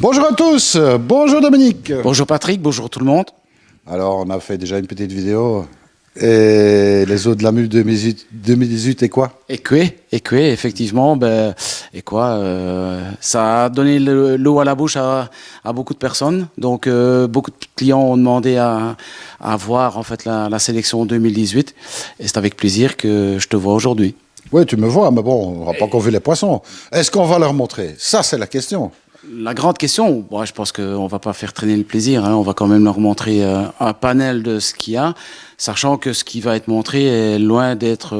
Bonjour à tous, bonjour Dominique. Bonjour Patrick, bonjour tout le monde. Alors on a fait déjà une petite vidéo. Et les eaux de la mule 2018 et quoi? Écoué, effectivement, ça a donné l'eau à la bouche à beaucoup de personnes. Donc beaucoup de clients ont demandé à voir en fait la sélection 2018. Et c'est avec plaisir que je te vois aujourd'hui. Oui, tu me vois, mais bon, on n'a pas encore vu les poissons. Est-ce qu'on va leur montrer? Ça, c'est la question. La grande question, je pense qu'on ne va pas faire traîner le plaisir, hein, on va quand même leur montrer un panel de ce qu'il y a, sachant que ce qui va être montré est loin d'être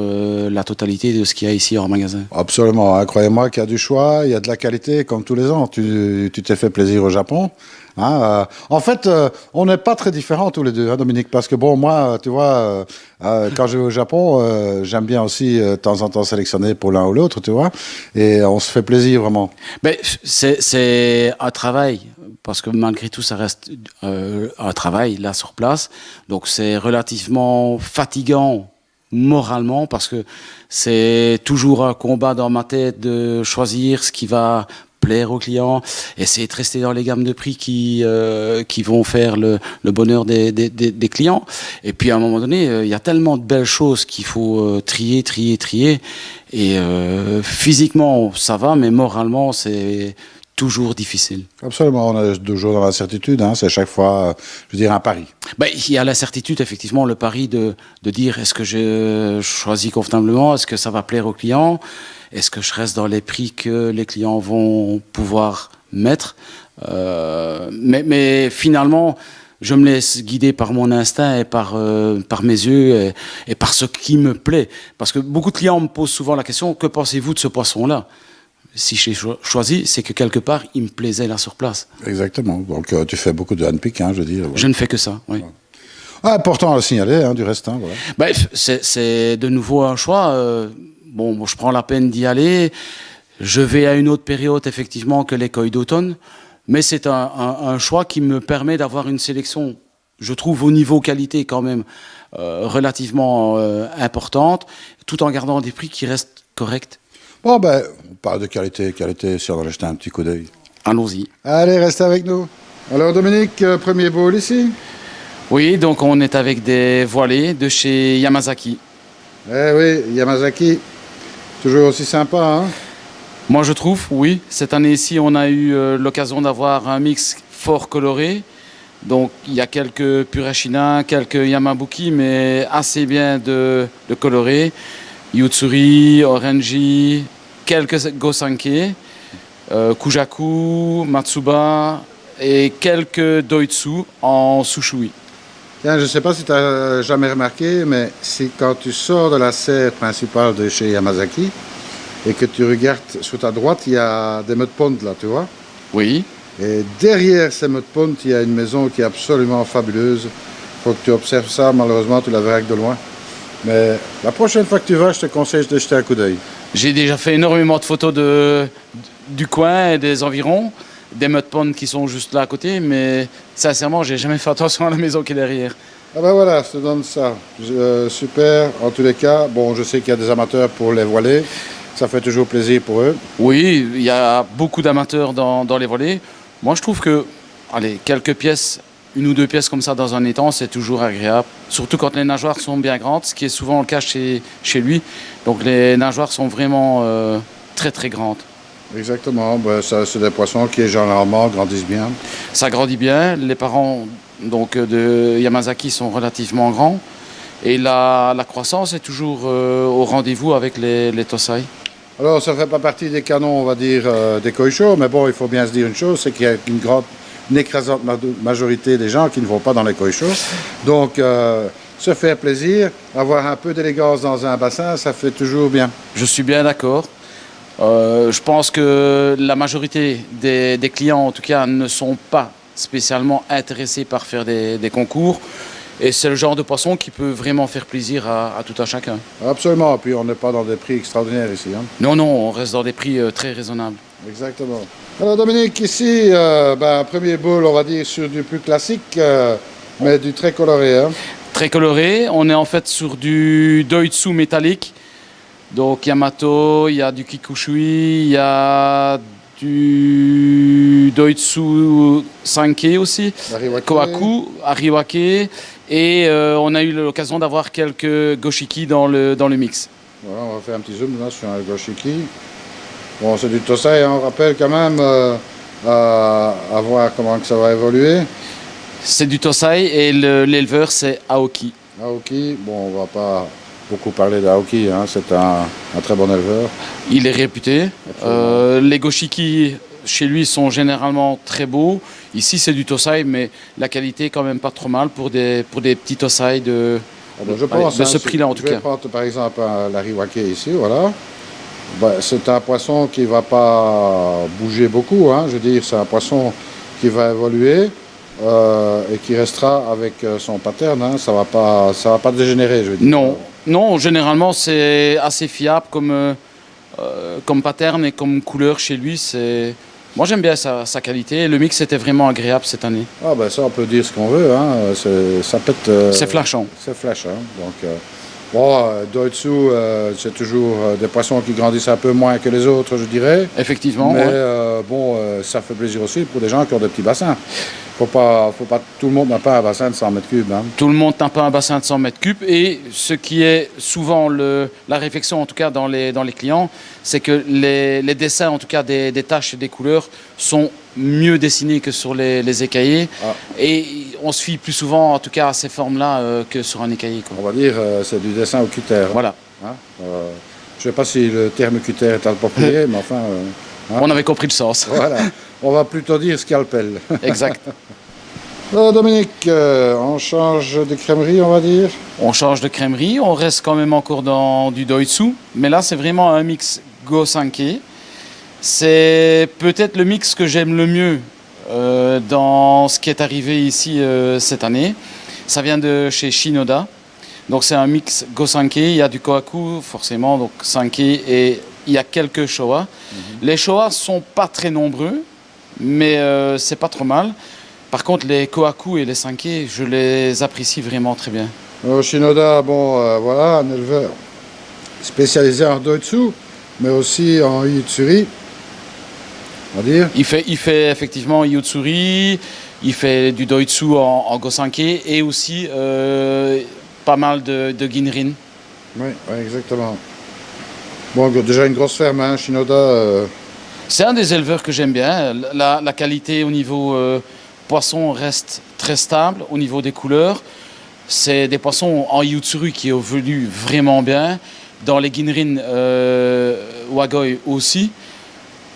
la totalité de ce qu'il y a ici hors magasin. Absolument, hein. Croyez-moi qu'il y a du choix, il y a de la qualité comme tous les ans. Tu t'es fait plaisir au Japon. Hein, en fait, on n'est pas très différents tous les deux, hein, Dominique, parce que bon, moi, tu vois, quand je vais au Japon, j'aime bien aussi de temps en temps sélectionner pour l'un ou l'autre, tu vois, et on se fait plaisir vraiment. Mais c'est un travail, parce que malgré tout, ça reste un travail là sur place, donc c'est relativement fatigant moralement, parce que c'est toujours un combat dans ma tête de choisir ce qui va plaire aux clients, essayer de rester dans les gammes de prix qui vont faire le bonheur des clients. Et puis à un moment donné, il y a tellement de belles choses qu'il faut trier. Et physiquement, ça va, mais moralement, c'est toujours difficile. Absolument, on est toujours dans l'incertitude, hein, c'est chaque fois, je veux dire, un pari. Il y a la certitude, effectivement, le pari de dire est-ce que je choisis convenablement, est-ce que ça va plaire aux clients, est-ce que je reste dans les prix que les clients vont pouvoir mettre, mais finalement, je me laisse guider par mon instinct et par mes yeux et par ce qui me plaît. Parce que beaucoup de clients me posent souvent la question, que pensez-vous de ce poisson-là ? Si j'ai choisi, c'est que quelque part, il me plaisait là sur place. Exactement. Donc, tu fais beaucoup de handpick, hein, je veux dire. Voilà. Je ne fais que ça, oui. Ouais. Important à signaler, hein, du reste. Hein, voilà. C'est de nouveau un choix. Je prends la peine d'y aller. Je vais à une autre période, effectivement, que les koi d'automne. Mais c'est un choix qui me permet d'avoir une sélection, je trouve, au niveau qualité quand même, relativement importante, tout en gardant des prix qui restent corrects. Bon, on parle de qualité, si on va jeter un petit coup d'œil. Allons-y. Allez, restez avec nous. Alors, Dominique, premier bowl ici. Oui, donc on est avec des voilées de chez Yamazaki. Eh oui, Yamazaki, toujours aussi sympa, hein? Moi, je trouve, oui. Cette année-ci, on a eu l'occasion d'avoir un mix fort coloré. Donc, il y a quelques Purashina, quelques Yamabuki, mais assez bien de coloré. Yutsuri, Orangi, quelques Gosanke, Kujaku, Matsuba et quelques Doitsu en Sushui. Tiens, je ne sais pas si tu as jamais remarqué, mais si quand tu sors de la serre principale de chez Yamazaki et que tu regardes sur ta droite, il y a des mud ponds là, tu vois? Oui. Et derrière ces mud ponds, il y a une maison qui est absolument fabuleuse. Il faut que tu observes ça, malheureusement, tu la verras que de loin. Mais la prochaine fois que tu vas, je te conseille de jeter un coup d'œil. J'ai déjà fait énormément de photos du coin et des environs, des mud ponds qui sont juste là à côté, mais sincèrement, j'ai jamais fait attention à la maison qui est derrière. Ah ben voilà, je te donne ça. Super, en tous les cas. Bon, je sais qu'il y a des amateurs pour les voilées. Ça fait toujours plaisir pour eux. Oui, il y a beaucoup d'amateurs dans les voilées. Moi, je trouve que, quelques pièces, une ou deux pièces comme ça dans un étang, c'est toujours agréable. Surtout quand les nageoires sont bien grandes, ce qui est souvent le cas chez lui. Donc les nageoires sont vraiment très très grandes. Exactement. Ça, c'est des poissons qui généralement grandissent bien. Ça grandit bien. Les parents de Yamazaki sont relativement grands. Et la croissance est toujours au rendez-vous avec les Tosai. Alors, ça ne fait pas partie des canons, on va dire, des koisho, mais bon, il faut bien se dire une chose, c'est qu'il y a une écrasante majorité des gens qui ne vont pas dans les koisho. Donc, se faire plaisir, avoir un peu d'élégance dans un bassin, ça fait toujours bien. Je suis bien d'accord. Je pense que la majorité des clients, en tout cas, ne sont pas spécialement intéressés par faire des concours. Et c'est le genre de poisson qui peut vraiment faire plaisir à tout un chacun. Absolument. Puis on n'est pas dans des prix extraordinaires ici. Hein. Non, on reste dans des prix très raisonnables. Exactement. Alors Dominique, ici, premier bowl, on va dire, sur du plus classique, mais du très coloré. Hein. Très coloré. On est en fait sur du Doitsu métallique. Donc Yamato, il y a du Kikushui, il y a du Doitsu Sankei aussi, Ariwake. Kohaku, Ariwake, et on a eu l'occasion d'avoir quelques Goshiki dans le mix. Voilà, on va faire un petit zoom là sur un Goshiki. Bon, c'est du Tosai, hein, on rappelle quand même, à voir comment que ça va évoluer. C'est du Tosai et l'éleveur c'est Aoki. Aoki, bon, on va pas beaucoup parler d'Aoki, hein, c'est un très bon éleveur. Il est réputé. Les Goshiki chez lui sont généralement très beaux. Ici c'est du Tosai, mais la qualité est quand même pas trop mal pour des petits Tosai de Je pense, ce prix-là en tout je vais cas. prendre par exemple l'Ariwake ici, voilà. C'est un poisson qui ne va pas bouger beaucoup, hein. Je veux dire, c'est un poisson qui va évoluer et qui restera avec son pattern, hein. Ça va pas dégénérer, je veux dire. Non, non, généralement c'est assez fiable comme pattern et comme couleur chez lui. Moi j'aime bien sa qualité. Le mix était vraiment agréable cette année. Ah ben ça, on peut dire ce qu'on veut, hein. Ça pète. C'est flashant. C'est flash, hein. Donc, Doitsu, c'est toujours des poissons qui grandissent un peu moins que les autres, je dirais. Effectivement. Mais ouais. ça fait plaisir aussi pour des gens qui ont des petits bassins. Faut pas, tout le monde n'a pas un bassin de 100 mètres cubes, hein. Tout le monde n'a pas un bassin de 100 mètres cubes. Et ce qui est souvent la réflexion, en tout cas dans les clients, c'est que les dessins, en tout cas des taches et des couleurs, sont mieux dessinés que sur les écaillés. Ah. Et on se fie plus souvent, en tout cas, à ces formes-là que sur un écaillé, quoi. On va dire c'est du dessin au cutter. Voilà. Hein. Je ne sais pas si le terme cutter est approprié, mais enfin... hein. On avait compris le sens. Voilà. On va plutôt dire scalpel. Exact. Dominique, on change de crèmerie, on va dire. On change de crèmerie, on reste quand même encore dans du Doitsu, mais là c'est vraiment un mix Go Sankei. C'est peut-être le mix que j'aime le mieux dans ce qui est arrivé ici cette année. Ça vient de chez Shinoda. Donc c'est un mix Go Sankei, il y a du Kohaku forcément, donc Sankei, et il y a quelques Showa. Les Showa sont pas très nombreux, mais c'est pas trop mal. Par contre, les Kohaku et les Sankei, je les apprécie vraiment très bien. Shinoda, voilà, un éleveur spécialisé en Doitsu, mais aussi en Iyutsuri, on va dire. Il fait effectivement Iyutsuri, il fait du Doitsu en Go Sankei et aussi pas mal de Ginrin. Oui, exactement. Bon, déjà une grosse ferme, hein, Shinoda. C'est un des éleveurs que j'aime bien. La qualité au niveau poisson reste très stable. Au niveau des couleurs, c'est des poissons en Iyutsuri qui évoluent vraiment bien. Dans les Ginrin Wagoi aussi.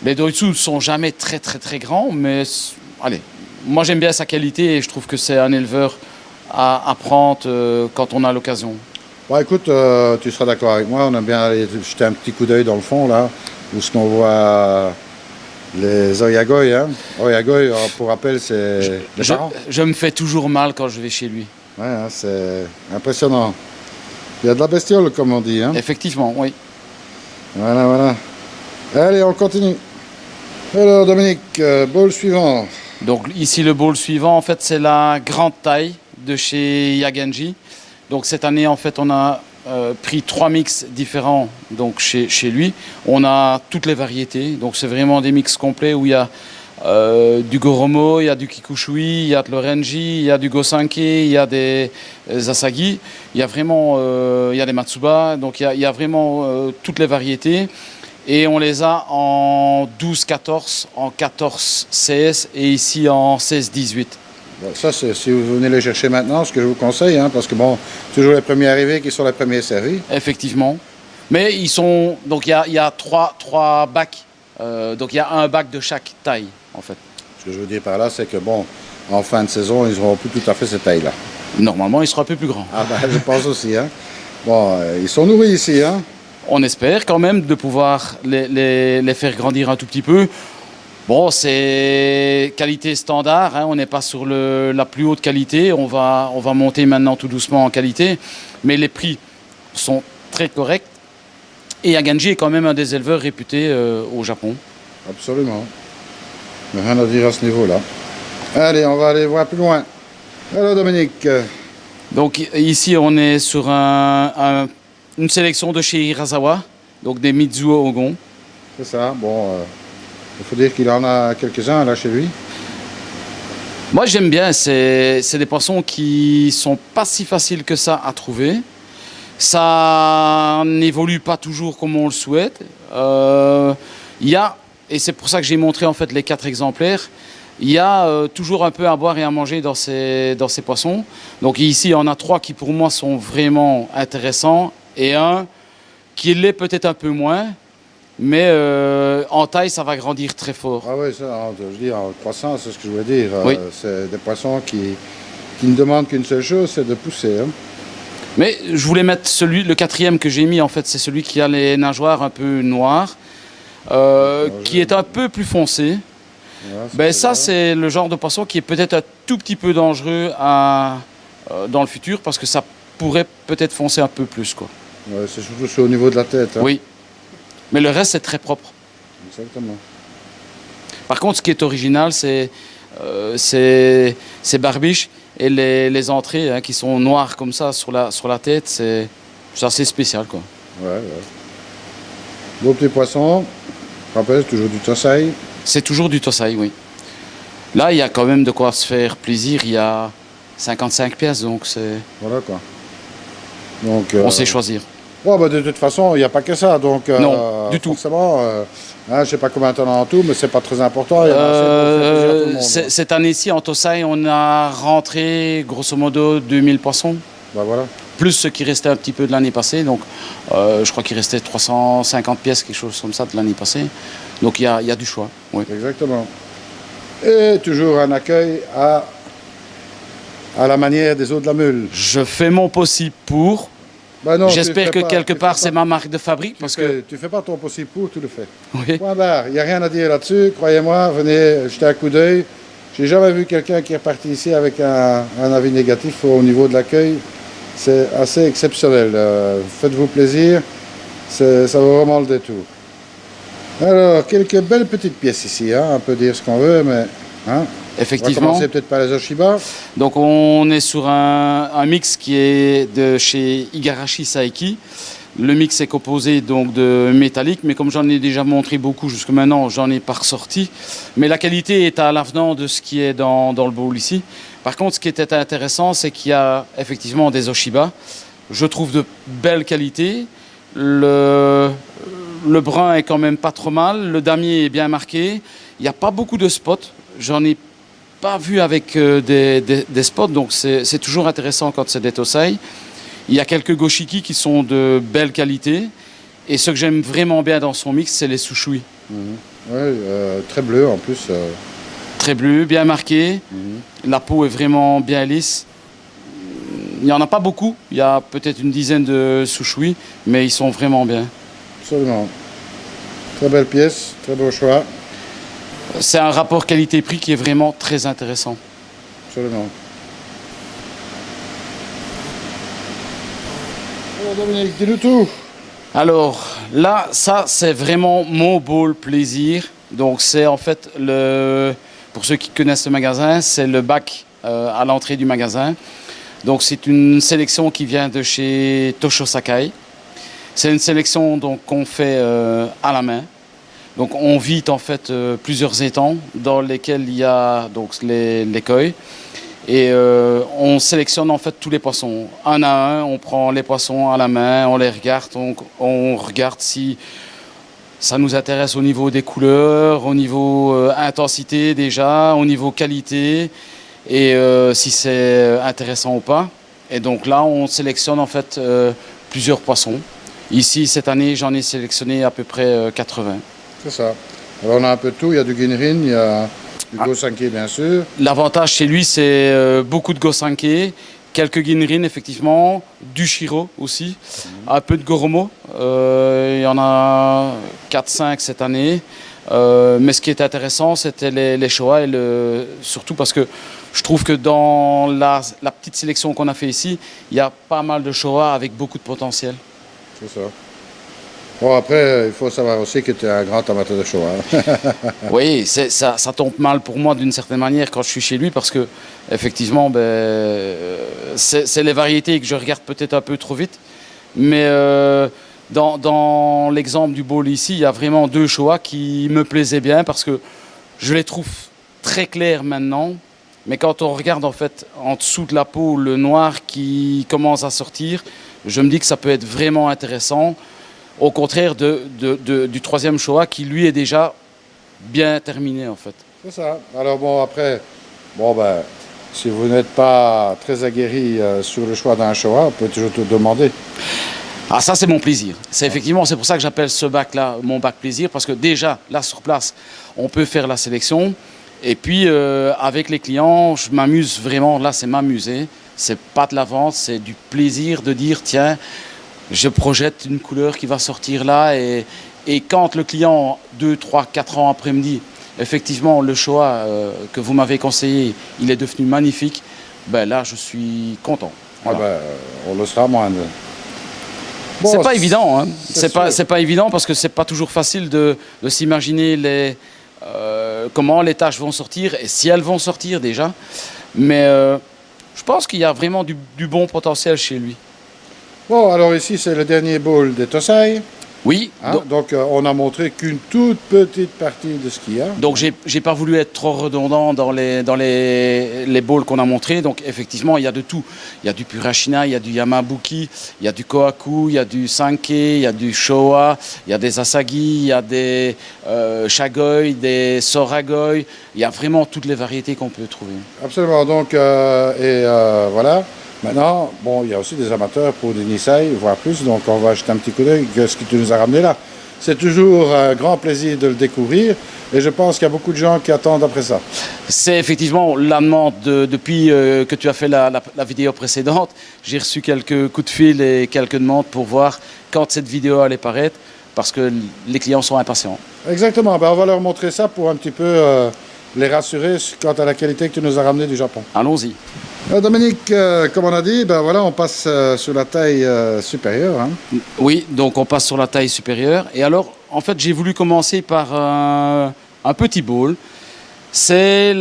Les Doitsu ne sont jamais très très très grands, mais allez, moi j'aime bien sa qualité et je trouve que c'est un éleveur à prendre quand on a l'occasion. Bon, écoute, tu seras d'accord avec moi, on aime bien aller jeter un petit coup d'œil dans le fond, là, où ce qu'on voit les Oyagoi. Hein. Oyagoi, pour rappel, c'est les parents. Je me fais toujours mal quand je vais chez lui. Ouais, hein, c'est impressionnant. Il y a de la bestiole, comme on dit. Hein. Effectivement, oui. Voilà. Allez, on continue. Alors, Dominique, bowl suivant. Donc ici, le bowl suivant, en fait, c'est la grande taille de chez Yagenji. Donc cette année, en fait, on a pris 3 mix différents donc, chez lui. On a toutes les variétés. Donc c'est vraiment des mix complets où il y a du Goromo, il y a du Kikushui, il y a de l'Orenji, il y a du Gosankei, il y a des Asagi. Il y a vraiment il y a des Matsuba. Donc il y a vraiment toutes les variétés. Et on les a en 12-14, en 14-16 et ici en 16-18. Bon, ça, c'est si vous venez les chercher maintenant, ce que je vous conseille, hein, parce que bon, toujours les premiers arrivés qui sont les premiers servis. Effectivement. Mais ils sont. Donc il y a trois bacs. Donc il y a un bac de chaque taille, en fait. Ce que je veux dire par là, c'est que bon, en fin de saison, ils n'auront plus tout à fait cette taille-là. Normalement, ils seront un peu plus grands. Ah ben, je pense aussi. Hein. Bon, ils sont nourris ici, hein. On espère quand même de pouvoir les faire grandir un tout petit peu. Bon, c'est qualité standard, hein, on n'est pas sur la plus haute qualité, on va monter maintenant tout doucement en qualité, mais les prix sont très corrects. Et Yagenji est quand même un des éleveurs réputés au Japon. Absolument. Rien à dire à ce niveau-là. Allez, on va aller voir plus loin. Alors Dominique. Donc ici, on est sur une sélection de chez Hirasawa, donc des Mizuo Ogon. C'est ça, bon, Il faut dire qu'il en a quelques-uns là chez lui. Moi, j'aime bien. C'est des poissons qui sont pas si faciles que ça à trouver. Ça n'évolue pas toujours comme on le souhaite. Il y a, et c'est pour ça que j'ai montré en fait les 4 exemplaires, il y a toujours un peu à boire et à manger dans ces poissons. Donc ici, il y en a 3 qui pour moi sont vraiment intéressants et un qui l'est peut-être un peu moins, mais en taille, ça va grandir très fort. Ah oui, ça, je veux dire, en croissance, c'est ce que je voulais dire. Oui. C'est des poissons qui ne demandent qu'une seule chose, c'est de pousser. Hein. Mais je voulais mettre le 4e que j'ai mis, en fait, c'est celui qui a les nageoires un peu noires, qui est un peu plus foncé. Voilà, Ça, c'est le genre de poisson qui est peut-être un tout petit peu dangereux dans le futur, parce que ça pourrait peut-être foncer un peu plus, quoi. Ouais, c'est surtout au niveau de la tête. Hein. Oui. Mais le reste, c'est très propre. Exactement. Par contre, ce qui est original, c'est barbiches et les entrées hein, qui sont noires comme ça sur la tête. C'est assez spécial, quoi. Ouais. Beau petit poisson. Je rappelle, c'est toujours du Tosaï. C'est toujours du Tosaï, oui. Là, il y a quand même de quoi se faire plaisir. Il y a 55 pièces, donc c'est... Voilà, quoi. Donc, on sait choisir. Ouais, de toute façon, il n'y a pas que ça. Donc, non, du tout. Forcément, je ne sais pas combien tu en as en tout, mais ce n'est pas très important. Il y en a assez pour faire plaisir à tout le monde. Cette année-ci, en Tosaï, on a rentré grosso modo 2000 poissons. Ben voilà. Plus ce qui restait un petit peu de l'année passée. Donc, je crois qu'il restait 350 pièces, quelque chose comme ça, de l'année passée. Donc, il y a du choix. Oui. Exactement. Et toujours un accueil à la manière des eaux de la Mule. Je fais mon possible pour. Ben non, j'espère que quelque part, c'est ma marque de fabrique. Parce que tu ne fais pas ton possible pour, tu le fais. Oui. Point barre. Il n'y a rien à dire là-dessus. Croyez-moi, venez jeter un coup d'œil. Je n'ai jamais vu quelqu'un qui est reparti ici avec un avis négatif au niveau de l'accueil. C'est assez exceptionnel. Faites-vous plaisir. Ça vaut vraiment le détour. Alors, quelques belles petites pièces ici. Hein. On peut dire ce qu'on veut, mais... Hein. Effectivement. On va commencer peut-être par les Oshiba. Donc, on est sur un mix qui est de chez Igarashi Saeki. Le mix est composé donc de métallique, mais comme j'en ai déjà montré beaucoup jusque maintenant, j'en ai pas ressorti. Mais la qualité est à l'avenant de ce qui est dans le bowl ici. Par contre, ce qui était intéressant, c'est qu'il y a effectivement des Oshiba. Je trouve de belle qualité. Le brun est quand même pas trop mal. Le damier est bien marqué. Il n'y a pas beaucoup de spots. J'en ai pas vu avec des spots, donc c'est toujours intéressant quand c'est des Tosaï. Il y a quelques goshiki qui sont de belle qualité. Et ce que j'aime vraiment bien dans son mix, c'est les sushui. Ouais, très bleu en plus. Très bleu, bien marqué. La peau est vraiment bien lisse. Il n'y en a pas beaucoup. Il y a peut-être une dizaine de sushui, mais ils sont vraiment bien. Absolument. Très belle pièce, très beau choix. C'est un rapport qualité-prix qui est vraiment très intéressant. Absolument. Alors Dominique, dis-nous tout. Alors là, ça c'est vraiment mon bowl plaisir. Donc c'est en fait, pour ceux qui connaissent le magasin, c'est le bac à l'entrée du magasin. Donc c'est une sélection qui vient de chez Tosho Sakai. C'est une sélection donc qu'on fait à la main. Donc on vide en fait plusieurs étangs dans lesquels il y a donc les koi. Et on sélectionne en fait tous les poissons. Un à un, on prend les poissons à la main, on les regarde, on regarde si ça nous intéresse au niveau des couleurs, au niveau intensité déjà, au niveau qualité, et si c'est intéressant ou pas. Et donc là, on sélectionne en fait plusieurs poissons. Ici, cette année, j'en ai sélectionné à peu près 80. C'est ça. Alors on a un peu de tout, il y a du Ginrin, il y a du Gosanke bien sûr. L'avantage chez lui, c'est beaucoup de Gosanke, quelques Ginrin effectivement, du Shiro aussi, un peu de Goromo. Il y en a 4-5 cette année. Mais ce qui est intéressant, c'était les Showa, surtout parce que je trouve que dans la petite sélection qu'on a fait ici, il y a pas mal de Showa avec beaucoup de potentiel. C'est ça. Bon, après, il faut savoir aussi que tu es un grand amateur de Showa. Oui, ça tombe mal pour moi d'une certaine manière quand je suis chez lui parce que, effectivement, c'est les variétés que je regarde peut-être un peu trop vite. Mais Dans l'exemple du bowl ici, il y a vraiment deux choix qui me plaisaient bien parce que je les trouve très clairs maintenant. Mais quand on regarde en fait en dessous de la peau le noir qui commence à sortir, je me dis que ça peut être vraiment intéressant. Au contraire du troisième choix qui lui est déjà bien terminé en fait. C'est ça. Alors bon, après, bon ben, si vous n'êtes pas très aguerri sur le choix d'un Showa, on peut toujours te demander. Ah, ça c'est mon plaisir. C'est effectivement, c'est pour ça que j'appelle ce bac-là mon bac plaisir, parce que déjà, là sur place, on peut faire la sélection. Et puis, avec les clients, je m'amuse vraiment. Là, c'est m'amuser. C'est pas de la vente, c'est du plaisir de dire, tiens, je projette une couleur qui va sortir là. Et quand le client, 2, 3, 4 ans après me dit, effectivement, le choix que vous m'avez conseillé, il est devenu magnifique, ben là, je suis content. Voilà. Ah ben, on le sera moins. Bon, c'est pas évident, hein. C'est pas évident parce que c'est pas toujours facile de s'imaginer comment les tâches vont sortir et si elles vont sortir déjà. Mais je pense qu'il y a vraiment du bon potentiel chez lui. Bon, alors ici c'est le dernier bowl des Tosai. Oui. Hein, donc on a montré qu'une toute petite partie de ce qu'il y a. Donc j'ai pas voulu être trop redondant dans les bowls qu'on a montrés. Donc effectivement il y a de tout. Il y a du Purashina, il y a du Yamabuki, il y a du Kohaku, il y a du Sankei, il y a du Showa, il y a des Asagi, il y a des Shagoi, des Soragoi. Il y a vraiment toutes les variétés qu'on peut trouver. Absolument. Donc voilà. Maintenant, bon, il y a aussi des amateurs pour des Nisei, voire plus, donc on va jeter un petit coup d'œil à ce que tu nous as ramené là. C'est toujours un grand plaisir de le découvrir et je pense qu'il y a beaucoup de gens qui attendent après ça. C'est effectivement la demande depuis que tu as fait la vidéo précédente. J'ai reçu quelques coups de fil et quelques demandes pour voir quand cette vidéo allait paraître parce que les clients sont impatients. Exactement, ben, on va leur montrer ça pour un petit peu les rassurer quant à la qualité que tu nous as ramené du Japon. Allons-y. Dominique, comme on a dit, ben voilà, on passe sur la taille supérieure. Hein. Oui, donc on passe sur la taille supérieure. Et alors, en fait, j'ai voulu commencer par un petit bowl. C'est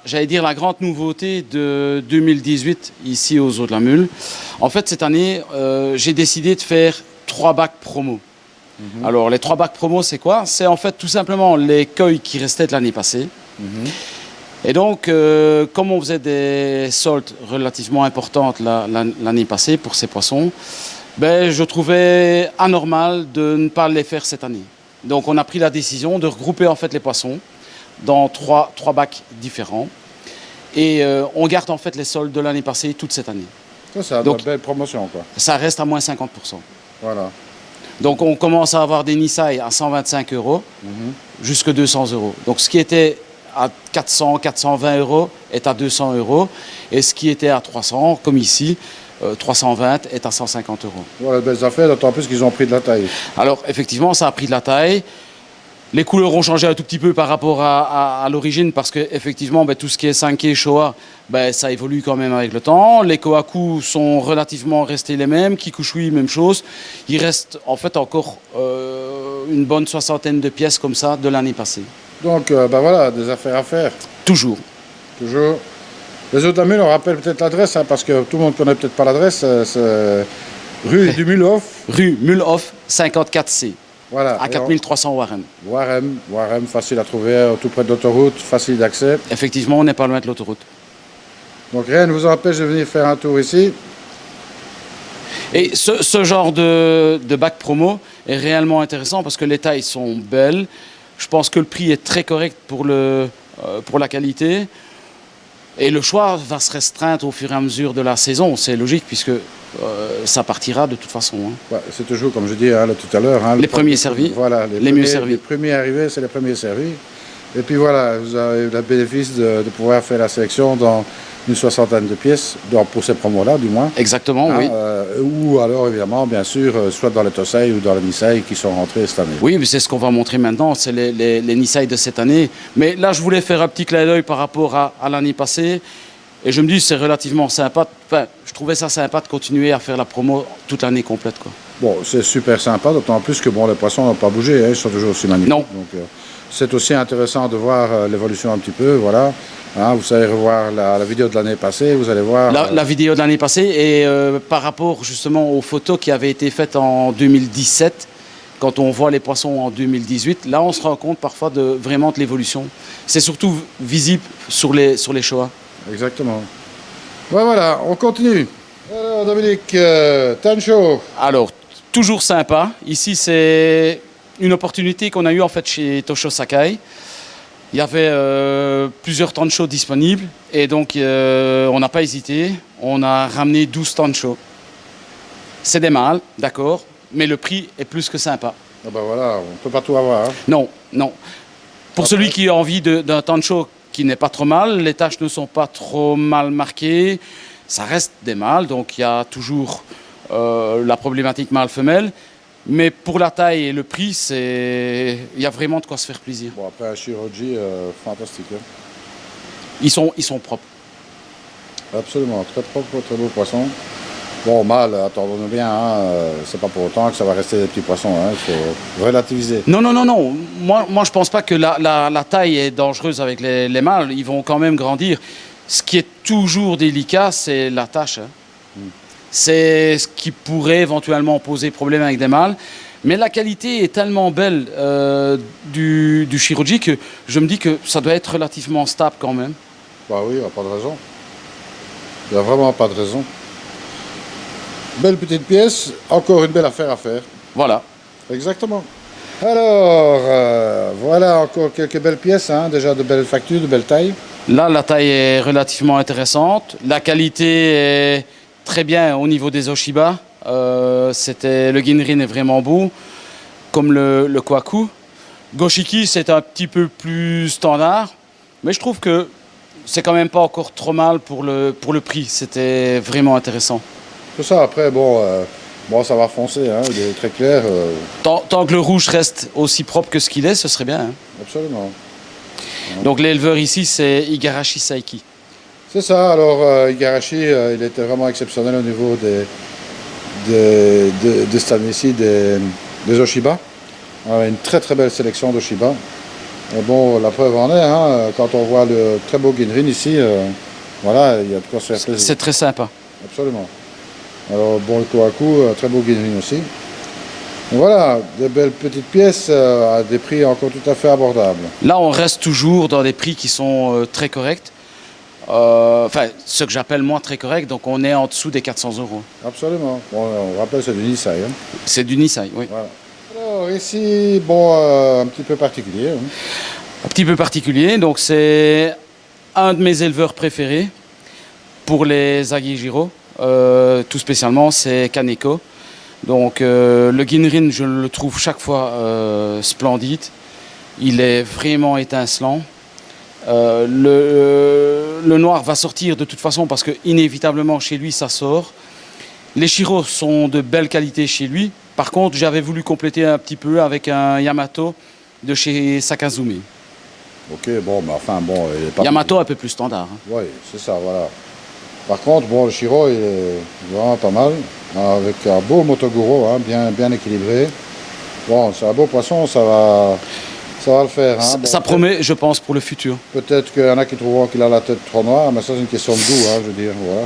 j'allais dire, la grande nouveauté de 2018 ici aux Eaux de la Mule. En fait, cette année, j'ai décidé de faire 3 bacs promo. Alors, les 3 bacs promo, c'est quoi? C'est en fait tout simplement les koi qui restaient de l'année passée. Et donc, comme on faisait des soldes relativement importantes l'année passée pour ces poissons, ben, je trouvais anormal de ne pas les faire cette année. Donc, on a pris la décision de regrouper en fait les poissons dans trois bacs différents. Et on garde en fait les soldes de l'année passée toute cette année. Ça, donc, une belle promotion, quoi. Ça reste à moins 50%. Voilà. Donc, on commence à avoir des Nisei à 125 € jusqu'à 200 €. Donc, ce qui était à 400, 420 € est à 200 €. Et ce qui était à 300, comme ici, 320 est à 150 €. Voilà, belles affaires, d'autant plus qu'ils ont pris de la taille. Alors, effectivement, ça a pris de la taille. Les couleurs ont changé un tout petit peu par rapport à l'origine parce qu'effectivement, ben, tout ce qui est Sankei, Showa, ben, ça évolue quand même avec le temps. Les Kohaku sont relativement restés les mêmes. Kikushui, même chose. Il reste en fait encore une bonne 60aine de pièces comme ça de l'année passée. Donc, ben voilà, des affaires à faire. Toujours. Toujours. Les Eaux de la Mule, on rappelle peut-être l'adresse, hein, parce que tout le monde ne connaît peut-être pas l'adresse. C'est rue du Mulhof. Rue Mulhof, 54C. Voilà. À 4300 Warem. Warem, facile à trouver, tout près de l'autoroute, facile d'accès. Effectivement, on n'est pas loin de l'autoroute. Donc rien ne vous empêche de venir faire un tour ici. Et ce genre de bac promo est réellement intéressant parce que les tailles sont belles. Je pense que le prix est très correct pour la qualité. Et le choix va se restreindre au fur et à mesure de la saison. C'est logique puisque ça partira de toute façon. Hein. Ouais, c'est toujours, comme je dis hein, tout à l'heure... Hein, les premiers servis, voilà, les mieux servis. Les premiers arrivés, c'est les premiers servis. Et puis voilà, vous avez le bénéfice de pouvoir faire la sélection dans une 60aine de pièces, pour ces promos-là du moins. Exactement, hein, oui. Ou alors évidemment, bien sûr, soit dans les Tosei ou dans les Nisei qui sont rentrés cette année. Oui, mais c'est ce qu'on va montrer maintenant, c'est les Nisei de cette année. Mais là, je voulais faire un petit clin d'œil par rapport à l'année passée. Et je me dis, c'est relativement sympa. Enfin, je trouvais ça sympa de continuer à faire la promo toute l'année complète, quoi. Bon, c'est super sympa, d'autant plus que bon, les poissons n'ont pas bougé, hein, ils sont toujours aussi magnifiques. Non. Donc, c'est aussi intéressant de voir l'évolution un petit peu, voilà. Hein, vous allez revoir la vidéo de l'année passée, vous allez voir... La vidéo de l'année passée et par rapport justement aux photos qui avaient été faites en 2017, quand on voit les poissons en 2018, là on se rend compte parfois vraiment de l'évolution. C'est surtout visible sur les Shoah. Exactement. Ouais, voilà, on continue. Alors Dominique, Tancho. Alors, toujours sympa. Ici, c'est une opportunité qu'on a eue en fait chez Tosho Sakai. Il y avait plusieurs tanchos disponibles et donc on n'a pas hésité. On a ramené 12 tanchos. C'est des mâles, d'accord, mais le prix est plus que sympa. Ah ben voilà, on ne peut pas tout avoir. Hein. Non, non. Pour celui qui a envie d'un tancho qui n'est pas trop mal, les taches ne sont pas trop mal marquées. Ça reste des mâles, donc il y a toujours la problématique mâle-femelle. Mais pour la taille et le prix, il y a vraiment de quoi se faire plaisir. Bon, après un Shiroji, fantastique. Hein. Ils sont propres. Absolument, très propre, très beau poisson. Bon, mâle, attendons-nous bien, hein, c'est pas pour autant que ça va rester des petits poissons, hein, il faut relativiser. Non. Moi je pense pas que la taille est dangereuse avec les mâles. Ils vont quand même grandir. Ce qui est toujours délicat, c'est la tache. Hein. C'est ce qui pourrait éventuellement poser problème avec des mâles. Mais la qualité est tellement belle du Shiroji que je me dis que ça doit être relativement stable quand même. Bah oui, il n'y a pas de raison. Il n'y a vraiment pas de raison. Belle petite pièce, encore une belle affaire à faire. Voilà. Exactement. Alors, voilà encore quelques belles pièces, hein, déjà de belles factures, de belles tailles. Là, la taille est relativement intéressante. La qualité est très bien au niveau des Oshiba. Le Ginrin est vraiment beau, comme le Kwaku. Goshiki, c'est un petit peu plus standard, mais je trouve que c'est quand même pas encore trop mal pour le prix. C'était vraiment intéressant. Tout ça, après, bon, ça va foncer, hein, il est très clair. Tant que le rouge reste aussi propre que ce qu'il est, ce serait bien. Hein. Absolument. Donc l'éleveur ici, c'est Igarashi Saiki. C'est ça, alors Igarashi, il était vraiment exceptionnel au niveau de cette année-ci des Oshiba. Une très très belle sélection d'Oshiba. Bon, la preuve en est, hein, quand on voit le très beau Ginrin ici, voilà, il y a de quoi se faire plaisir. C'est très sympa. Absolument. Alors, bon, le Kohaku, très beau Ginrin aussi. Et voilà, des belles petites pièces à des prix encore tout à fait abordables. Là, on reste toujours dans des prix qui sont très corrects. Enfin, ce que j'appelle moi très correct, donc on est en dessous des 400 €. Absolument. Bon, on rappelle, c'est du Nisai. Hein. C'est du Nisai, oui. Voilà. Alors, ici, bon, un petit peu particulier. Hein. Un petit peu particulier, donc c'est un de mes éleveurs préférés pour les Agijiro. Tout spécialement, c'est Kaneko. Donc le Ginrin, je le trouve chaque fois splendide. Il est vraiment étincelant. Le noir va sortir de toute façon parce que inévitablement chez lui ça sort. Les Shiro sont de belle qualité chez lui. Par contre, j'avais voulu compléter un petit peu avec un Yamato de chez Sakazumi. Ok, bon, mais enfin, bon... Il est pas Yamato un peu plus standard. Hein. Oui, c'est ça, voilà. Par contre, bon, le Shiro, il est vraiment pas mal, avec un beau Motoguro, hein, bien équilibré. Bon, c'est un beau poisson, ça va le faire. Hein. Bon, ça promet, je pense, pour le futur. Peut-être qu'il y en a qui trouveront qu'il a la tête trop noire, mais ça, c'est une question de goût, hein, je veux dire, voilà.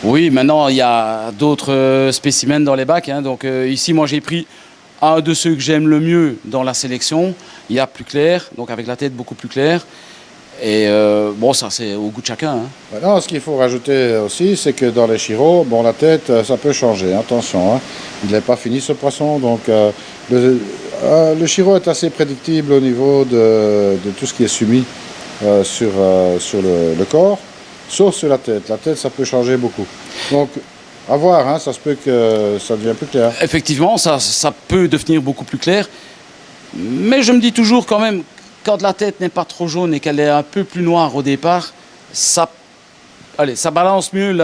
Oui, maintenant, il y a d'autres spécimens dans les bacs. Hein, donc ici, moi, j'ai pris un de ceux que j'aime le mieux dans la sélection. Il y a plus clair, donc avec la tête beaucoup plus claire. Et bon, ça c'est au goût de chacun. Hein. Maintenant, ce qu'il faut rajouter aussi, c'est que dans les Shiro, bon, la tête, ça peut changer, attention. Hein. Il n'est pas fini ce poisson, donc le Shiro est assez prédictible au niveau de tout ce qui est soumis sur le corps, sauf sur la tête. La tête, ça peut changer beaucoup. Donc, à voir, hein, ça se peut que ça devienne plus clair. Effectivement, ça peut devenir beaucoup plus clair. Mais je me dis toujours quand même, quand la tête n'est pas trop jaune et qu'elle est un peu plus noire au départ, ça balance mieux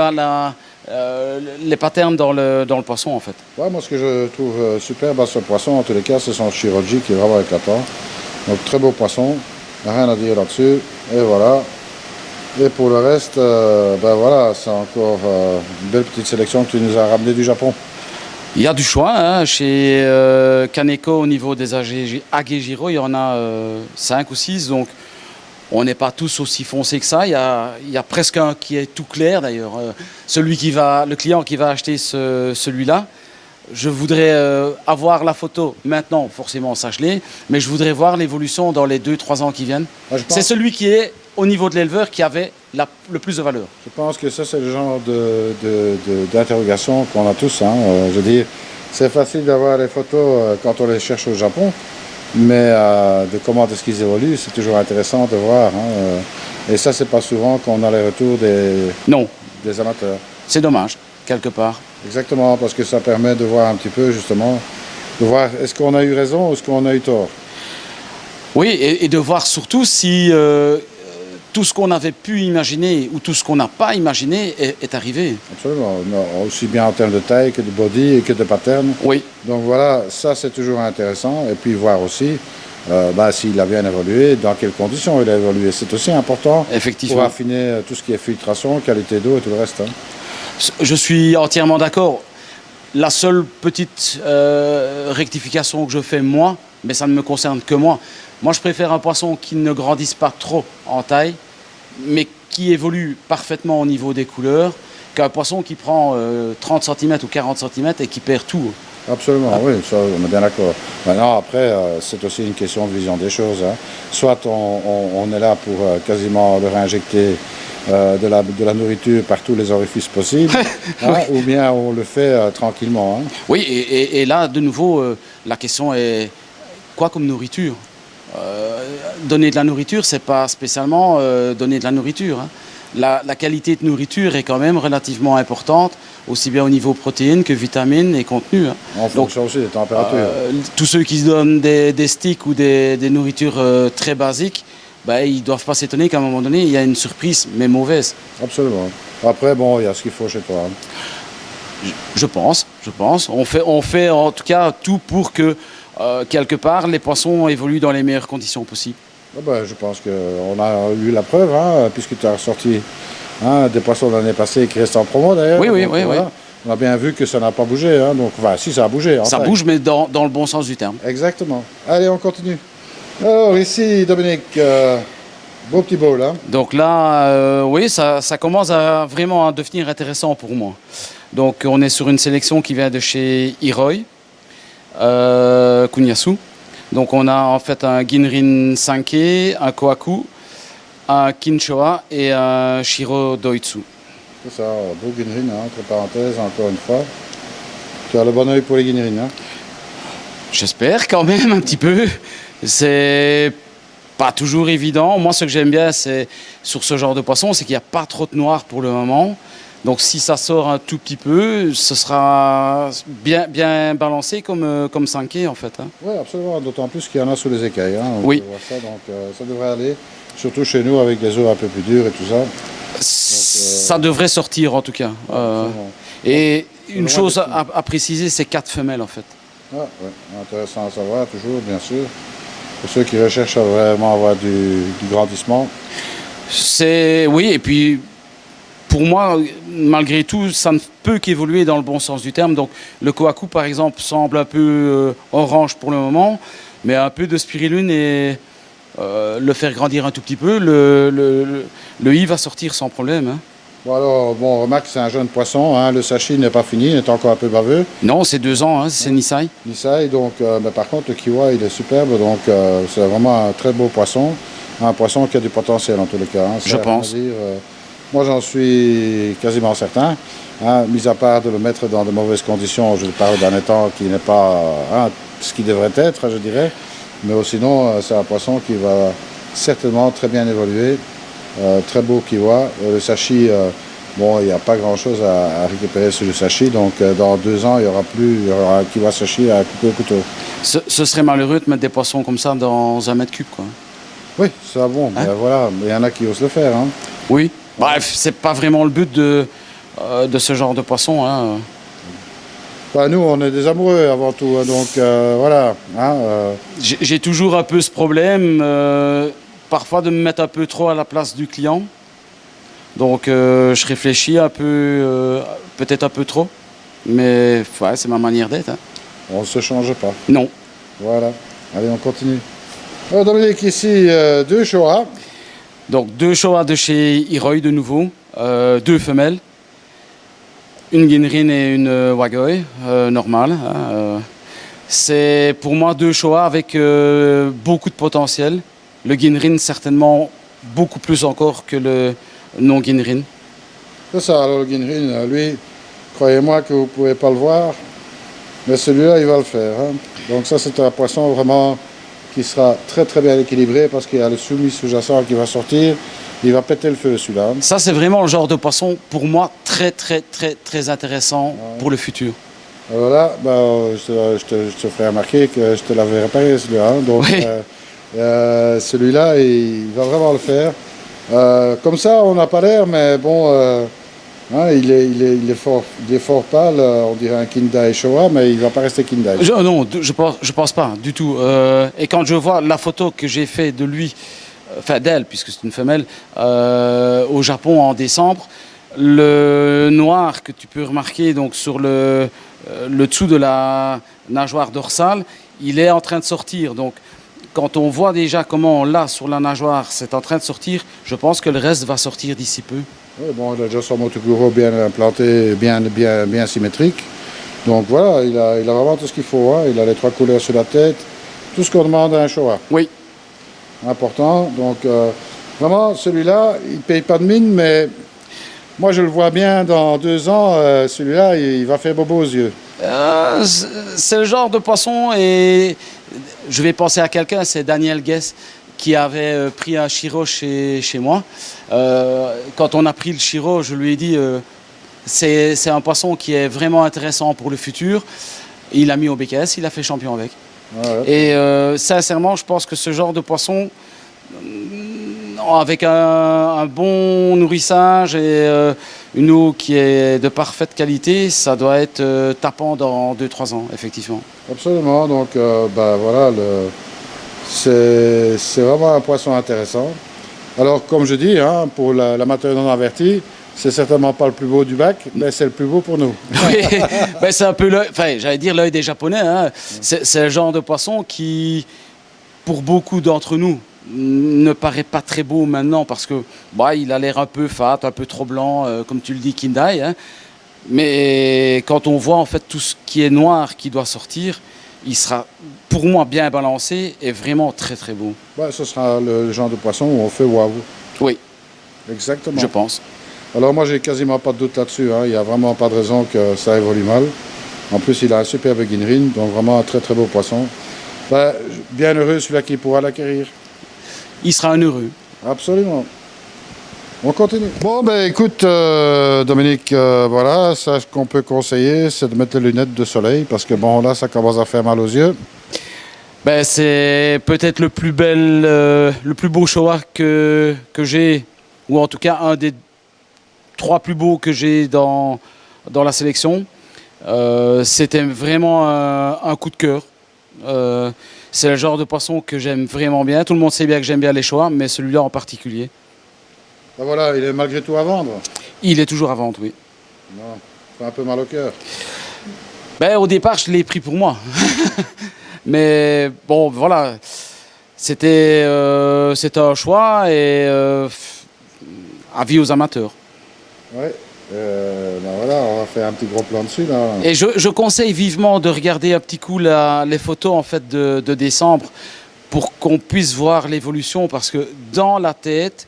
les patterns dans le poisson en fait. Ouais, moi ce que je trouve superbe à ce poisson, en tous les cas, c'est son Shiroji qui est vraiment éclatant. Donc très beau poisson, rien à dire là-dessus. Et voilà. Et pour le reste, ben voilà, c'est encore une belle petite sélection que tu nous as ramené du Japon. Il y a du choix hein, chez Kaneko au niveau des Agejiro, il y en a 5 ou 6, donc On n'est pas tous aussi foncés que ça. Il y a presque un qui est tout clair d'ailleurs. Le client qui va acheter celui-là, je voudrais avoir la photo maintenant, forcément ça je l'ai, mais je voudrais voir l'évolution dans les 2-3 ans qui viennent. C'est celui qui est au niveau de l'éleveur qui avait le plus de valeur. Je pense que ça c'est le genre d'interrogation qu'on a tous. Hein. Je veux dire, c'est facile d'avoir les photos quand on les cherche au Japon. Mais de comment est-ce qu'ils évoluent, c'est toujours intéressant de voir. Hein. Et ça, c'est pas souvent qu'on a les retours des amateurs. C'est dommage, quelque part. Exactement, parce que ça permet de voir un petit peu, justement, de voir est-ce qu'on a eu raison ou est-ce qu'on a eu tort. Oui, et de voir surtout si tout ce qu'on avait pu imaginer ou tout ce qu'on n'a pas imaginé est arrivé. Absolument, aussi bien en termes de taille que de body et que de pattern. Oui. Donc voilà, ça c'est toujours intéressant. Et puis voir aussi s'il a bien évolué, dans quelles conditions il a évolué. C'est aussi important pour affiner tout ce qui est filtration, qualité d'eau et tout le reste. Hein. Je suis entièrement d'accord. La seule petite rectification que je fais moi, mais ça ne me concerne que moi, je préfère un poisson qui ne grandisse pas trop en taille, mais qui évolue parfaitement au niveau des couleurs, qu'un poisson qui prend 30 cm ou 40 cm et qui perd tout. Absolument, oui, ça, on est bien d'accord. Maintenant, après, c'est aussi une question de vision des choses. Hein. Soit on est là pour quasiment leur injecter de la nourriture par tous les orifices possibles, hein, oui. Ou bien on le fait tranquillement. Hein. Oui, et là, de nouveau, la question est quoi comme nourriture ? Donner de la nourriture, c'est pas spécialement donner de la nourriture. Hein. La qualité de nourriture est quand même relativement importante, aussi bien au niveau protéines que vitamines et contenus. Hein. En fonction aussi des températures. Tous ceux qui se donnent des sticks ou des nourritures très basiques, ils ne doivent pas s'étonner qu'à un moment donné, il y a une surprise, mais mauvaise. Absolument. Après, bon, il y a ce qu'il faut chez toi. Hein. Je pense. On fait en tout cas tout pour que quelque part, les poissons évoluent dans les meilleures conditions possibles. Je pense qu'on a eu la preuve, hein, puisque tu as ressorti des poissons de l'année passée qui restent en promo d'ailleurs. Oui. On a bien vu que ça n'a pas bougé. Hein, donc, si ça a bougé. Ça bouge, mais dans le bon sens du terme. Exactement. Allez, on continue. Alors ici, Dominique, beau petit bowl. Hein. Donc là, oui, ça commence à vraiment devenir intéressant pour moi. Donc on est sur une sélection qui vient de chez Hiroi. Kunyasu. Donc on a en fait un Ginrin Sankei, un Kohaku, un Kinchoa et un Shiro Doitsu. C'est ça, beau Ginrin, hein, entre parenthèses, encore une fois. Tu as le bon oeil pour les Ginrin. Hein. J'espère quand même un petit peu. C'est pas toujours évident. Moi, ce que j'aime bien, c'est sur ce genre de poisson, c'est qu'il n'y a pas trop de noir pour le moment. Donc si ça sort un tout petit peu, ce sera bien balancé comme Sankei en fait. Hein. Oui, absolument, d'autant plus qu'il y en a sous les écailles. Hein. Oui. On voit ça, donc ça devrait aller, surtout chez nous avec des eaux un peu plus dures et tout ça. Ça devrait sortir en tout cas. Et une chose à préciser, c'est 4 femelles en fait. Ah, ouais. Intéressant à savoir, toujours, bien sûr. Pour ceux qui recherchent à vraiment avoir du grandissement. Oui, et puis... Pour moi, malgré tout, ça ne peut qu'évoluer dans le bon sens du terme. Donc, le Kohaku, par exemple, semble un peu orange pour le moment, mais un peu de spirulune et le faire grandir un tout petit peu, le I va sortir sans problème. Hein. Bon alors, remarque, c'est un jeune poisson, hein, le sashi n'est pas fini, il est encore un peu baveux. Non, c'est 2 ans, hein, c'est Nisai. Nisai, donc, mais par contre, le Kiwa, il est superbe, donc c'est vraiment un très beau poisson. Un poisson qui a du potentiel en tous les cas. Hein, je pense. Moi, j'en suis quasiment certain, hein, mis à part de le mettre dans de mauvaises conditions, je parle d'un étang qui n'est pas ce qu'il devrait être, je dirais, mais sinon, c'est un poisson qui va certainement très bien évoluer, très beau kiwa. Le sashi, il n'y a pas grand-chose à récupérer sur le sashi, donc dans 2 ans, il y aura un kiwa sashi à couper au couteau. Ce serait malheureux de mettre des poissons comme ça dans 1 mètre cube, quoi. Oui, c'est bon, hein? Voilà, il y en a qui osent le faire. Hein. Oui. Bref, c'est pas vraiment le but de ce genre de poisson. Hein. Nous, on est des amoureux avant tout, donc voilà. Hein, J'ai toujours un peu ce problème, parfois de me mettre un peu trop à la place du client. Donc je réfléchis un peu, peut-être un peu trop, mais ouais, c'est ma manière d'être. Hein. On ne se change pas. Non. Voilà, allez, on continue. Alors, Dominique, ici, 2 Showa. Donc 2 Showa de chez Hiroi de nouveau, 2 femelles, une Ginrin et une Wagoi, normale. Hein, c'est pour moi 2 Showa avec beaucoup de potentiel. Le Ginrin certainement beaucoup plus encore que le non Ginrin. C'est ça, alors le Ginrin, lui, croyez-moi que vous ne pouvez pas le voir, mais celui-là, il va le faire. Hein. Donc ça, c'est un poisson vraiment qui sera très très bien équilibré parce qu'il y a le soumis sous-jacent qui va sortir. Il va péter le feu celui-là. Ça, c'est vraiment le genre de poisson, pour moi, très très très très intéressant pour le futur. Alors là, je te ferai remarquer que je te l'avais réparé celui-là. Hein. Donc Oui. celui-là, il va vraiment le faire. Comme ça, on n'a pas l'air, mais bon, hein, il est fort pâle. On dirait un Kindai Showa, mais il ne va pas rester Kindai. Non, je pense pas du tout. Et quand je vois la photo que j'ai fait de lui, enfin d'elle, puisque c'est une femelle, au Japon en décembre, le noir que tu peux remarquer donc sur le dessous de la nageoire dorsale, il est en train de sortir. Donc, quand on voit déjà comment là sur la nageoire c'est en train de sortir, je pense que le reste va sortir d'ici peu. Oui, bon, il a déjà son motokuro bien implanté, bien symétrique. Donc voilà, il a vraiment tout ce qu'il faut. Hein. Il a les 3 couleurs sur la tête, tout ce qu'on demande à un Showa. Oui. Important. Donc vraiment, celui-là, il ne paye pas de mine, mais moi je le vois bien dans 2 ans, celui-là, il va faire bobo aux yeux. C'est le genre de poisson et je vais penser à quelqu'un, c'est Daniel Guess qui avait pris un Shiro chez moi. Quand on a pris le Shiro, je lui ai dit c'est un poisson qui est vraiment intéressant pour le futur. Il l'a mis au BKS, il a fait champion avec. Ouais. Et sincèrement, je pense que ce genre de poisson, avec un bon nourrissage et une eau qui est de parfaite qualité, ça doit être tapant dans 2-3 ans, effectivement. Absolument. Donc voilà, c'est vraiment un poisson intéressant. Alors comme je dis, hein, pour l'amateur non averti, c'est certainement pas le plus beau du bac, mais c'est le plus beau pour nous. Oui, ben c'est un peu l'œil, enfin j'allais dire l'œil des Japonais. Hein. C'est le genre de poisson qui, pour beaucoup d'entre nous, ne paraît pas très beau maintenant parce que il a l'air un peu fat, un peu trop blanc, comme tu le dis, Kindai. Hein. Mais quand on voit en fait tout ce qui est noir qui doit sortir, il sera pour moi bien balancé et vraiment très très beau. Ce sera le genre de poisson où on fait waouh. Oui. Exactement. Je pense. Alors moi j'ai quasiment pas de doute là-dessus, hein. Il n'y a vraiment pas de raison que ça évolue mal. En plus il a un superbe Ginrin, donc vraiment un très très beau poisson. Bien heureux celui-là qui pourra l'acquérir. Il sera un heureux. Absolument. On continue. Bon écoute Dominique, voilà, ça ce qu'on peut conseiller c'est de mettre les lunettes de soleil parce que bon là ça commence à faire mal aux yeux. C'est peut-être le plus beau Showa que j'ai, ou en tout cas un des 3 plus beaux que j'ai dans la sélection. C'était vraiment un coup de cœur. C'est le genre de poisson que j'aime vraiment bien. Tout le monde sait bien que j'aime bien les Showa, mais celui-là en particulier. Voilà, il est malgré tout à vendre. Il est toujours à vendre, oui. Non, fait un peu mal au cœur. Au départ, je l'ai pris pour moi. Mais bon, voilà. C'était un choix et avis aux amateurs. Oui. Voilà, on va faire un petit gros plan dessus là. Et je conseille vivement de regarder un petit coup les photos en fait de décembre pour qu'on puisse voir l'évolution parce que dans la tête,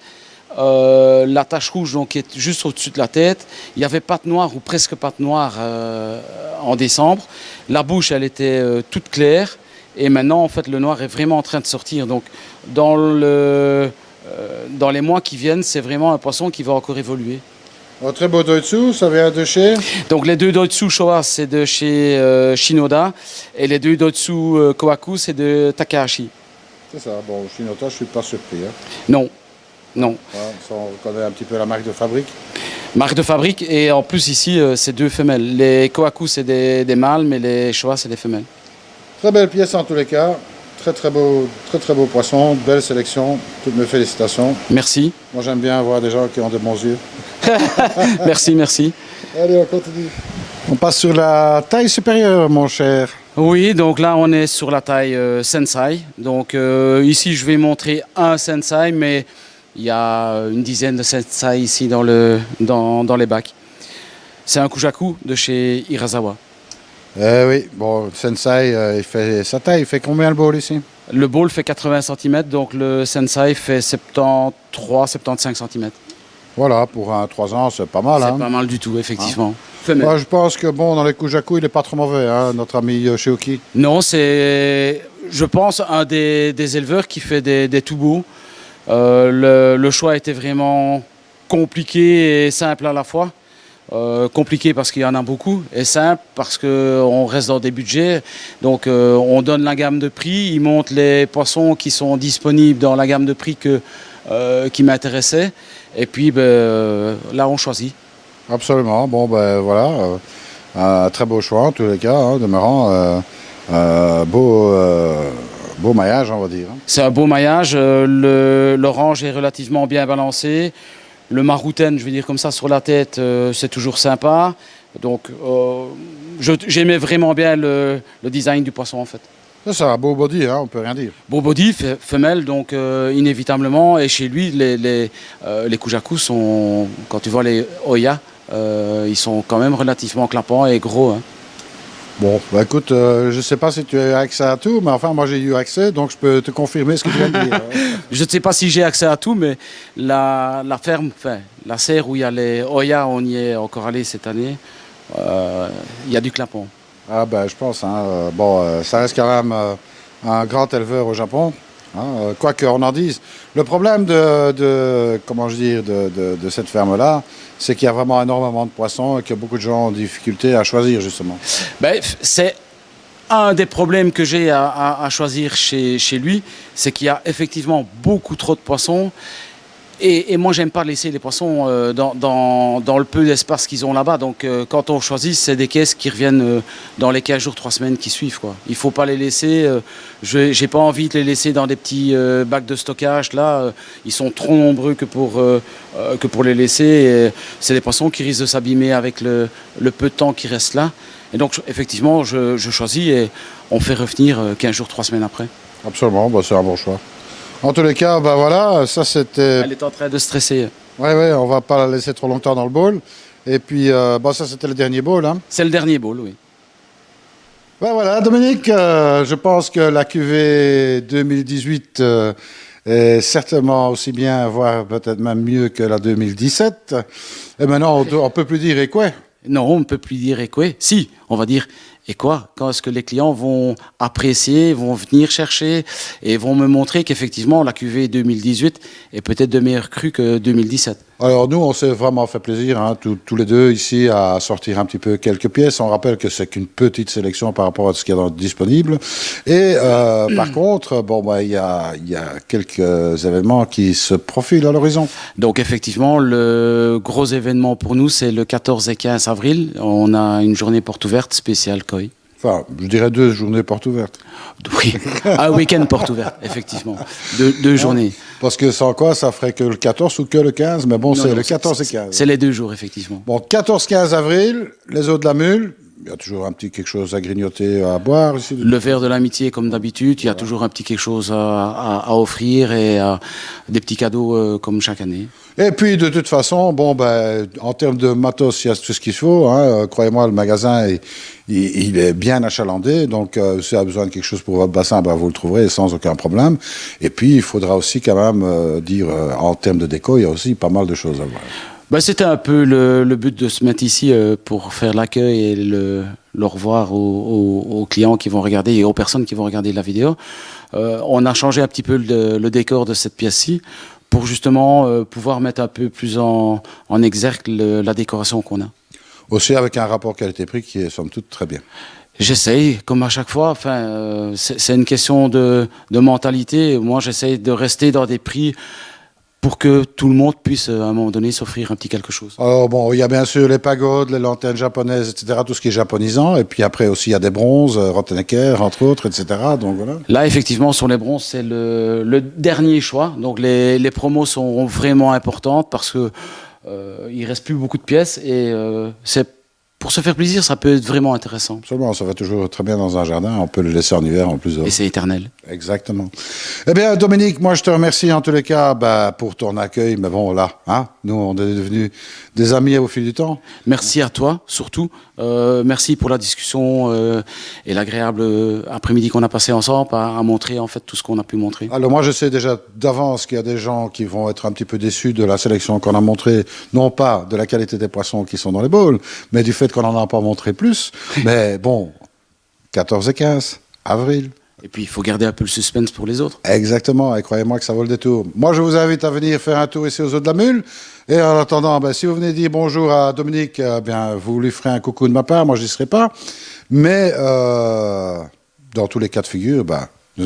la tache rouge donc qui est juste au-dessus de la tête, il n'y avait pas de noir ou presque pas de noir en décembre. La bouche elle était toute claire et maintenant en fait le noir est vraiment en train de sortir. Donc dans les mois qui viennent, c'est vraiment un poisson qui va encore évoluer. Un très beau Doitsu, ça vient de chez. Donc les 2 Doitsu Showa, c'est de chez Shinoda, et les 2 Doitsu Kohaku, c'est de Takahashi. C'est ça. Bon, Shinoda, je ne suis pas surpris. Hein. Non. Ça, on reconnaît un petit peu la marque de fabrique. Marque de fabrique, et en plus ici, c'est 2 femelles. Les Kohaku, c'est des mâles, mais les Showa, c'est des femelles. Très belle pièce en tous les cas. Très beau poisson, belle sélection. Toutes mes félicitations. Merci. Moi, j'aime bien voir des gens qui ont de bons yeux. Merci. Allez, on continue. On passe sur la taille supérieure, mon cher. Oui, donc là, on est sur la taille Sensai. Donc ici, je vais montrer un Sensai, mais Il y a une dizaine de Sensai ici dans les bacs. C'est un Kujaku de chez Hirasawa. Oui, bon, Sensei, il fait sa taille. Il fait combien le bowl ici? Le bowl fait 80 cm, donc le Sensei fait 73-75 cm. Voilà, pour un 3 ans, c'est pas mal. C'est pas mal du tout, effectivement. Moi, je pense que bon, dans les Kujaku, il n'est pas trop mauvais, hein, notre ami Shioki. Non, c'est, je pense, un des éleveurs qui fait des tout beaux. Le choix était vraiment compliqué et simple à la fois. Compliqué parce qu'il y en a beaucoup et simple parce qu'on reste dans des budgets. Donc on donne la gamme de prix, ils montent les poissons qui sont disponibles dans la gamme de prix qui m'intéressait. Et puis là on choisit. Absolument. Bon ben voilà, un très beau choix en tous les cas, hein, demeurant beau maillage on va dire. C'est un beau maillage, l'orange est relativement bien balancé. Le marouten, je vais dire comme ça, sur la tête, c'est toujours sympa. Donc, j'aimais vraiment bien le design du poisson, en fait. C'est un beau body, hein, on peut rien dire. Beau body, femelle, donc inévitablement. Et chez lui, les Kujaku sont, quand tu vois les Oya, ils sont quand même relativement clapants et gros. Hein. Bon, bah écoute, je ne sais pas si tu as accès à tout, mais enfin, moi j'ai eu accès, donc je peux te confirmer ce que tu viens de dire. Je ne sais pas si j'ai accès à tout, mais la ferme, enfin, la serre où il y a les Oya, on y est encore allé cette année, il y a du clapon. Ah ben, je pense, hein, ça reste quand même un grand éleveur au Japon, hein, quoi qu'on en dise. Le problème comment je dire, de cette ferme-là, c'est qu'il y a vraiment énormément de poissons et que beaucoup de gens ont difficulté à choisir, justement. Ben, c'est un des problèmes que j'ai à choisir chez lui, c'est qu'il y a effectivement beaucoup trop de poissons. Et moi, j'aime pas laisser les poissons dans le peu d'espace qu'ils ont là-bas. Donc, quand on choisit, c'est des caisses qui reviennent dans les 15 jours, 3 semaines qui suivent, quoi. Il faut pas les laisser. J'ai pas envie de les laisser dans des petits bacs de stockage. Là, ils sont trop nombreux que pour les laisser. C'est des poissons qui risquent de s'abîmer avec le peu de temps qui reste là. Et donc, effectivement, je choisis et on fait revenir 15 jours, 3 semaines après. Absolument, bah, c'est un bon choix. En tous les cas, bah voilà, ça c'était... Elle est en train de stresser. Oui, on va pas la laisser trop longtemps dans le bowl. Et puis, ça c'était le dernier bowl. Hein. C'est le dernier bowl, oui. Ben voilà, Dominique, je pense que la cuvée 2018 est certainement aussi bien, voire peut-être même mieux que la 2017. Et maintenant, on peut plus dire et quoi? Non, on ne peut plus dire et quoi. Si, on va dire et quoi. Quand est-ce que les clients vont apprécier, vont venir chercher et vont me montrer qu'effectivement la cuvée 2018 est peut-être de meilleure crue que 2017. Alors nous, on s'est vraiment fait plaisir, hein, tous les deux ici, à sortir un petit peu quelques pièces. On rappelle que c'est qu'une petite sélection par rapport à ce qu'il y a disponible. Et par contre, il y a quelques événements qui se profilent à l'horizon. Donc effectivement, le gros événement pour nous, c'est le 14 et 15 avril. On a une journée porte ouverte spéciale Koi. Enfin, je dirais 2 journées portes ouvertes. Oui, un week-end porte ouverte, effectivement. Deux journées. Parce que sans quoi, ça ferait que le 14 ou que le 15, mais bon, c'est le 14 et 15. C'est les 2 jours, effectivement. Bon, 14-15 avril, les eaux de la mule. Il y a toujours un petit quelque chose à grignoter, à boire ici. Le verre de l'amitié, comme d'habitude. Il y a toujours un petit quelque chose à offrir et des petits cadeaux comme chaque année. Et puis, de toute façon, en termes de matos, il y a tout ce qu'il faut. Hein. Croyez-moi, le magasin, il est bien achalandé. Donc, si vous avez besoin de quelque chose pour votre bassin, vous le trouverez sans aucun problème. Et puis, il faudra aussi quand même dire, en termes de déco, il y a aussi pas mal de choses à voir. C'était un peu le but de se mettre ici pour faire l'accueil et le revoir aux clients qui vont regarder et aux personnes qui vont regarder la vidéo. On a changé un petit peu le décor de cette pièce-ci pour justement pouvoir mettre un peu plus en exergue la décoration qu'on a. Aussi avec un rapport qualité-prix qui est somme toute très bien. J'essaye, comme à chaque fois. C'est une question de mentalité. Moi, j'essaye de rester dans des prix pour que tout le monde puisse, à un moment donné, s'offrir un petit quelque chose. Alors il y a bien sûr les pagodes, les lanternes japonaises, etc., tout ce qui est japonisant. Et puis après aussi, il y a des bronzes, Rottenecker, entre autres, etc. Donc voilà. Là, effectivement, sur les bronzes, c'est le dernier choix. Donc les promos sont vraiment importantes parce que il reste plus beaucoup de pièces et c'est pour se faire plaisir, ça peut être vraiment intéressant. Absolument, ça va toujours très bien dans un jardin. On peut le laisser en hiver en plus. Et c'est éternel. Exactement. Eh bien, Dominique, moi, je te remercie en tous les cas pour ton accueil. Mais bon, là, hein, nous, on est devenus des amis au fil du temps. Merci à toi, surtout. Merci pour la discussion et l'agréable après-midi qu'on a passé ensemble à montrer en fait tout ce qu'on a pu montrer. Alors moi, je sais déjà d'avance qu'il y a des gens qui vont être un petit peu déçus de la sélection qu'on a montrée, non pas de la qualité des poissons qui sont dans les bowls, mais du fait qu'on n'en a pas montré plus. Mais bon, 14 et 15, avril. Et puis, il faut garder un peu le suspense pour les autres. Exactement, et croyez-moi que ça vaut le détour. Moi, je vous invite à venir faire un tour ici aux Eaux de la Mule. Et en attendant, si vous venez dire bonjour à Dominique, vous lui ferez un coucou de ma part, moi, je n'y serai pas. Mais dans tous les cas de figure,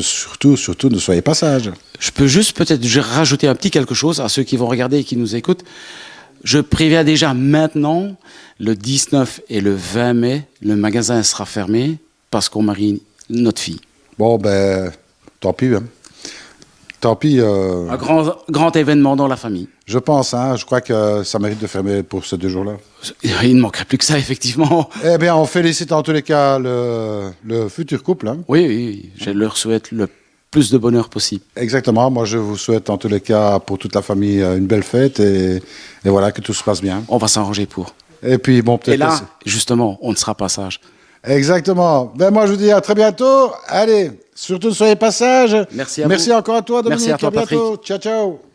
surtout, ne soyez pas sages. Je peux juste peut-être rajouter un petit quelque chose à ceux qui vont regarder et qui nous écoutent. Je préviens déjà maintenant, le 19 et le 20 mai, le magasin sera fermé parce qu'on marie notre fille. Bon, tant pis. Hein. Tant pis. Un grand événement dans la famille. Je pense, hein, je crois que ça mérite de fermer pour ces 2 jours-là. Il ne manquerait plus que ça, effectivement. Eh bien, on félicite en tous les cas le futur couple. Hein. Oui, je leur souhaite le plus de bonheur possible. Exactement. Moi, je vous souhaite en tous les cas pour toute la famille une belle fête et voilà, que tout se passe bien. On va s'arranger pour. Et puis, bon, peut-être... Et là, justement, on ne sera pas sage. Exactement. Moi, je vous dis à très bientôt. Allez, surtout, ne soyez pas sages. Merci à vous. Merci encore à toi, Dominique. Merci à toi, bientôt. Patrick. Ciao, ciao.